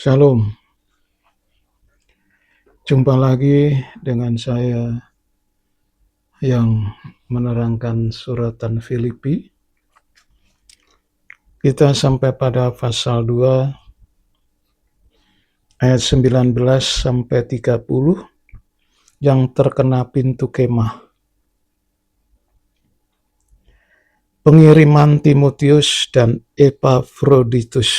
Shalom, jumpa lagi dengan saya yang menerangkan suratan Filipi. Kita sampai pada pasal 2 ayat 19 sampai 30 yang terkena pintu kemah. Pengiriman Timotius dan Epafroditus.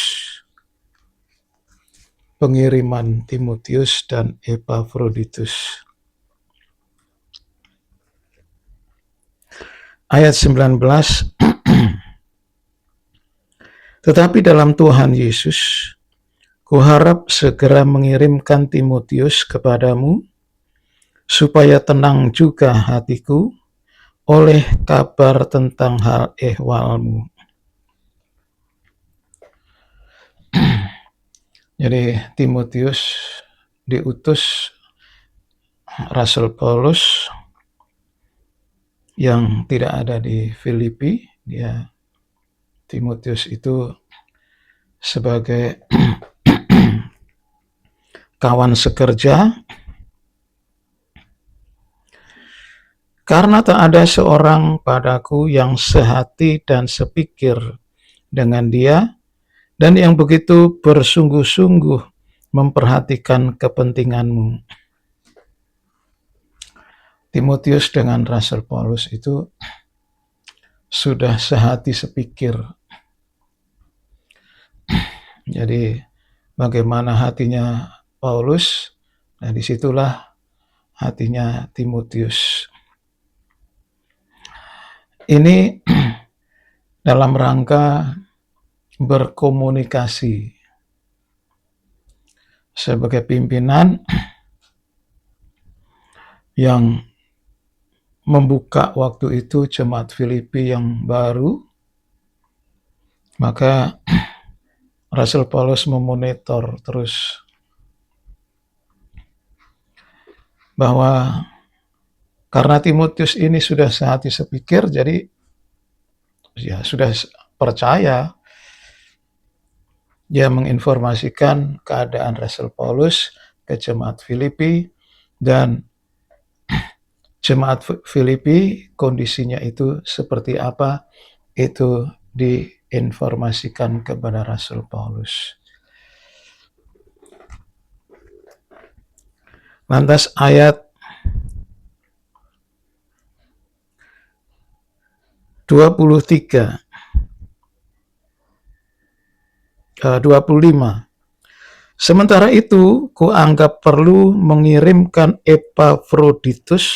Pengiriman Timotius dan Epafroditus. Ayat 19. Tetapi dalam Tuhan Yesus, kuharap segera mengirimkan Timotius kepadamu, supaya tenang juga hatiku oleh kabar tentang hal ehwalmu. Jadi Timotius diutus Rasul Paulus yang tidak ada di Filipi. Timotius itu sebagai kawan sekerja, karena tak ada seorang padaku yang sehati dan sepikir dengan dia, dan yang begitu bersungguh-sungguh memperhatikan kepentinganmu. Timotius dengan Rasul Paulus itu sudah sehati sepikir. Jadi bagaimana hatinya Paulus, nah disitulah hatinya Timotius. Ini dalam rangka berkomunikasi sebagai pimpinan yang membuka waktu itu jemaat Filipi yang baru, maka Rasul Paulus memonitor terus bahwa karena Timotius ini sudah sehati sepikir, jadi ya sudah percaya. Dia menginformasikan keadaan Rasul Paulus ke jemaat Filipi, dan jemaat Filipi kondisinya itu seperti apa, itu diinformasikan kepada Rasul Paulus. Lantas ayat 25. Sementara itu, kuanggap perlu mengirimkan Epafroditus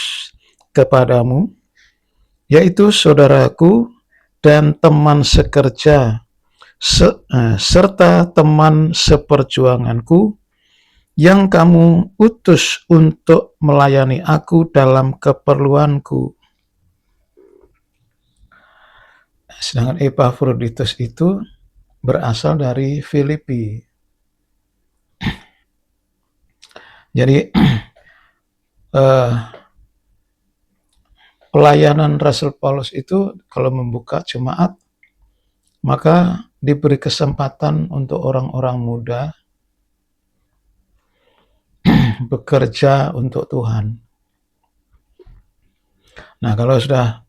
kepadamu, yaitu saudaraku dan teman sekerja, serta teman seperjuanganku, yang kamu utus untuk melayani aku dalam keperluanku. Sedangkan Epafroditus itu berasal dari Filipi. Jadi pelayanan Rasul Paulus itu kalau membuka jemaat, maka diberi kesempatan untuk orang-orang muda bekerja untuk Tuhan. Nah, kalau sudah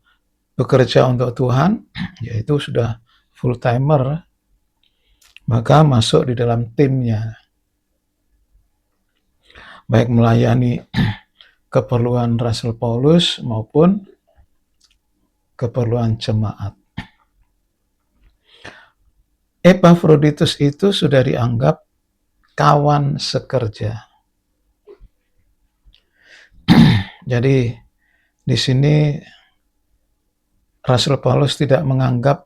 bekerja untuk Tuhan, yaitu sudah full timer, maka masuk di dalam timnya, baik melayani keperluan Rasul Paulus maupun keperluan jemaat. Epafroditus itu sudah dianggap kawan sekerja. Jadi di sini Rasul Paulus tidak menganggap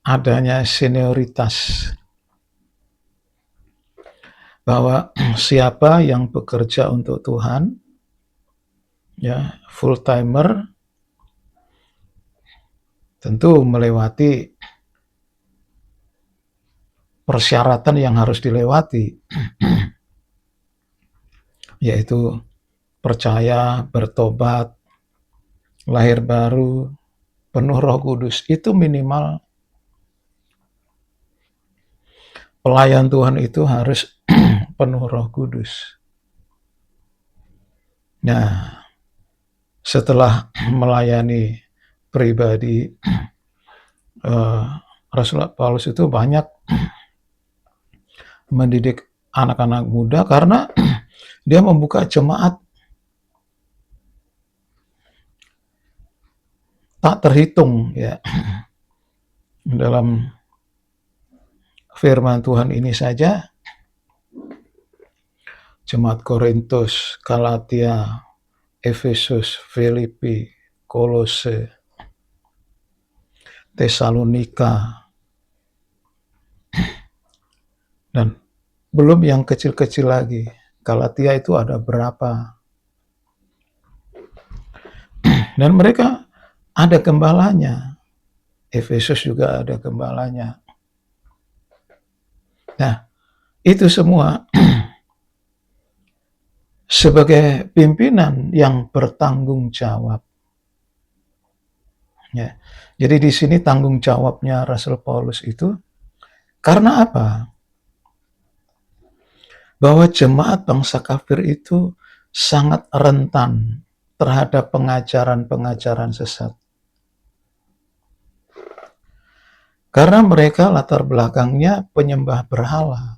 adanya senioritas, bahwa siapa yang bekerja untuk Tuhan, ya full timer, tentu melewati persyaratan yang harus dilewati, yaitu percaya, bertobat, lahir baru, penuh Roh Kudus, itu minimal. pelayan Tuhan itu harus penuh Roh Kudus. Nah, setelah melayani pribadi, Rasul Paulus itu banyak mendidik anak-anak muda karena dia membuka jemaat tak terhitung ya. Dalam firman Tuhan ini saja, jemaat Korintus, Galatia, Efesus, Filipi, Kolose, Tesalonika, dan belum yang kecil-kecil lagi. Galatia itu ada berapa? Dan mereka ada gembalanya. Efesus juga ada gembalanya. Nah, itu semua sebagai pimpinan yang bertanggung jawab. Ya. Jadi di sini tanggung jawabnya Rasul Paulus itu karena apa? Bahwa jemaat bangsa kafir itu sangat rentan terhadap pengajaran-pengajaran sesat. Karena mereka latar belakangnya penyembah berhala.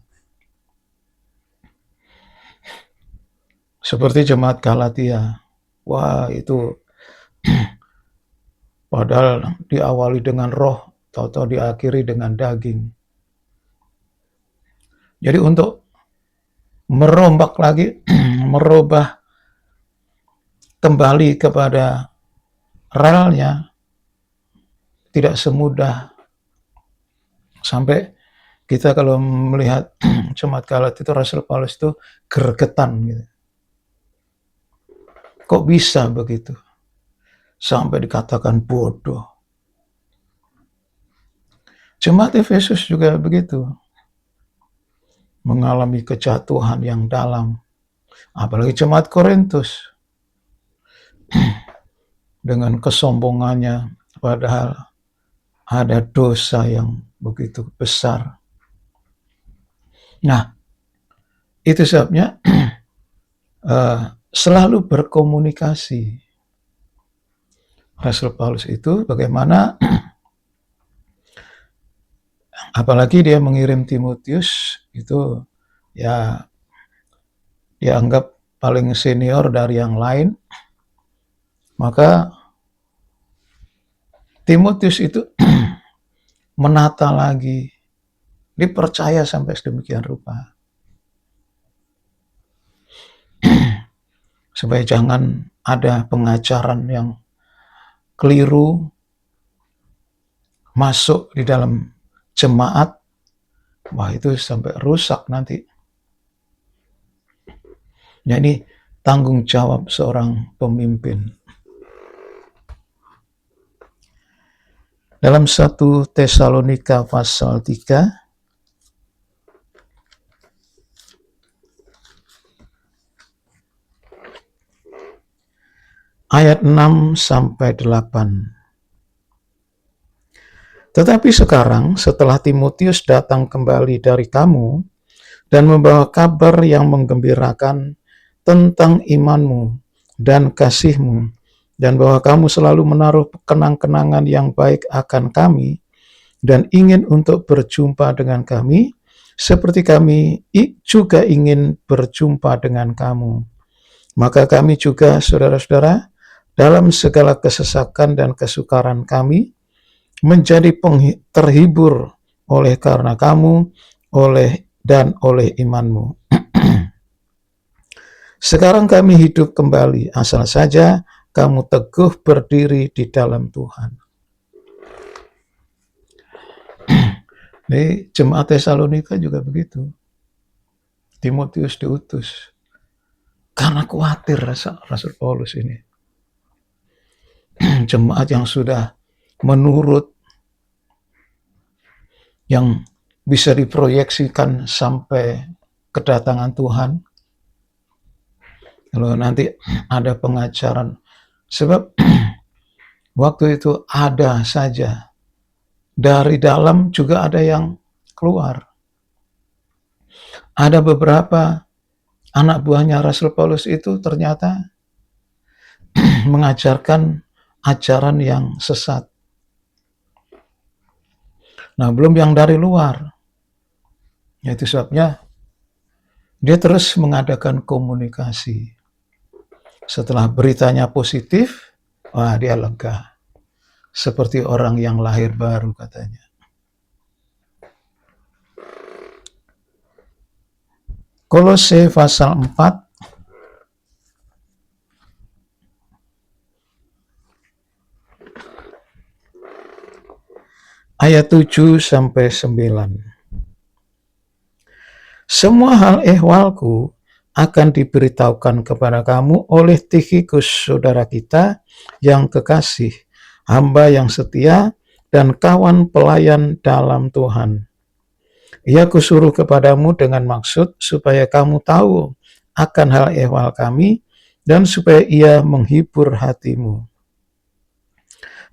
Seperti jemaat Galatia. Wah, itu padahal diawali dengan roh, atau diakhiri dengan daging. Jadi untuk merombak lagi, merubah kembali kepada relnya, tidak semudah. Sampai kita kalau melihat jemaat Galatia itu, Rasul Paulus itu gregetan gitu. Kok bisa begitu? Sampai dikatakan bodoh. Jemaat Efesus juga begitu. Mengalami kejatuhan yang dalam. Apalagi jemaat Korintus. Dengan kesombongannya, padahal ada dosa yang begitu besar. Nah, itu sebabnya selalu berkomunikasi. Rasul Paulus itu bagaimana, apalagi dia mengirim Timotius, itu ya dianggap paling senior dari yang lain, maka Timotius itu menata lagi, dipercaya sampai sedemikian rupa. Supaya jangan ada pengajaran yang keliru masuk di dalam jemaat, wah itu sampai rusak nanti. Jadi tanggung jawab seorang pemimpin. Dalam 1 Tesalonika pasal 3, ayat 6 sampai 8. Tetapi sekarang setelah Timotius datang kembali dari kamu dan membawa kabar yang menggembirakan tentang imanmu dan kasihmu, dan bahwa kamu selalu menaruh kenang-kenangan yang baik akan kami dan ingin untuk berjumpa dengan kami, seperti kami juga ingin berjumpa dengan kamu. Maka kami juga, saudara-saudara, dalam segala kesesakan dan kesukaran kami, menjadi terhibur oleh karena kamu, oleh imanmu. Sekarang kami hidup kembali, asal saja kamu teguh berdiri di dalam Tuhan. Di jemaat Tesalonika juga begitu. Timotius diutus karena khawatir Rasul Paulus ini. Jemaat yang sudah menurut, yang bisa diproyeksikan sampai kedatangan Tuhan. Kalau nanti ada pengajaran, sebab waktu itu ada saja, dari dalam juga ada yang keluar. ada beberapa anak buahnya Rasul Paulus itu ternyata mengajarkan ajaran yang sesat. Nah, belum yang dari luar. Itu sebabnya dia terus mengadakan komunikasi. Setelah beritanya positif, wah dia lega. Seperti orang yang lahir baru katanya. Kolose pasal 4 ayat 7 sampai 9. Semua hal ehwalku akan diberitahukan kepada kamu oleh Tikhikus, saudara kita yang kekasih, hamba yang setia, dan kawan pelayan dalam Tuhan. Ia kusuruh kepadamu dengan maksud supaya kamu tahu akan hal ehwal kami, dan supaya ia menghibur hatimu.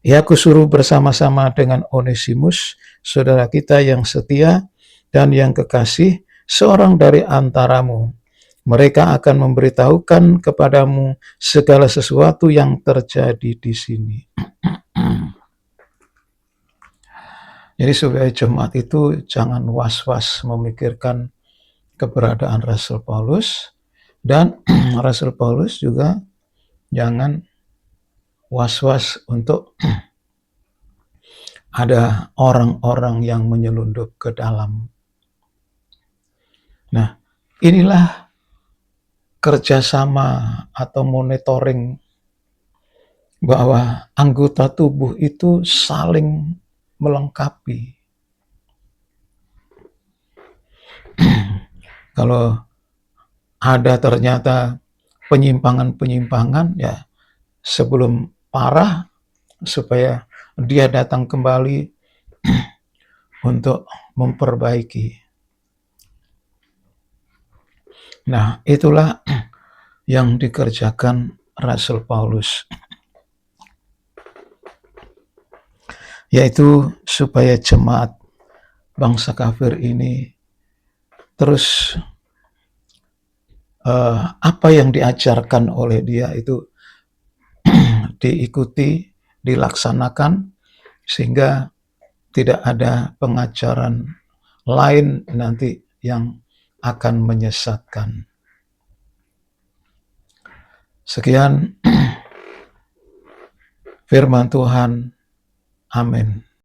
Ia kusuruh bersama-sama dengan Onesimus, saudara kita yang setia dan yang kekasih, seorang dari antaramu. Mereka akan memberitahukan kepadamu segala sesuatu yang terjadi di sini. Jadi supaya jemaat itu jangan was-was memikirkan keberadaan Rasul Paulus, dan Rasul Paulus juga jangan was-was untuk ada orang-orang yang menyelundup ke dalam. Nah, inilah kerjasama atau monitoring bahwa anggota tubuh itu saling melengkapi. Kalau ada ternyata penyimpangan-penyimpangan, ya sebelum parah, supaya dia datang kembali untuk memperbaiki. Nah, itulah yang dikerjakan Rasul Paulus, yaitu supaya jemaat bangsa kafir ini terus apa yang diajarkan oleh dia itu diikuti, dilaksanakan, sehingga tidak ada pengajaran lain nanti yang akan menyesatkan. Sekian firman Tuhan. Amin.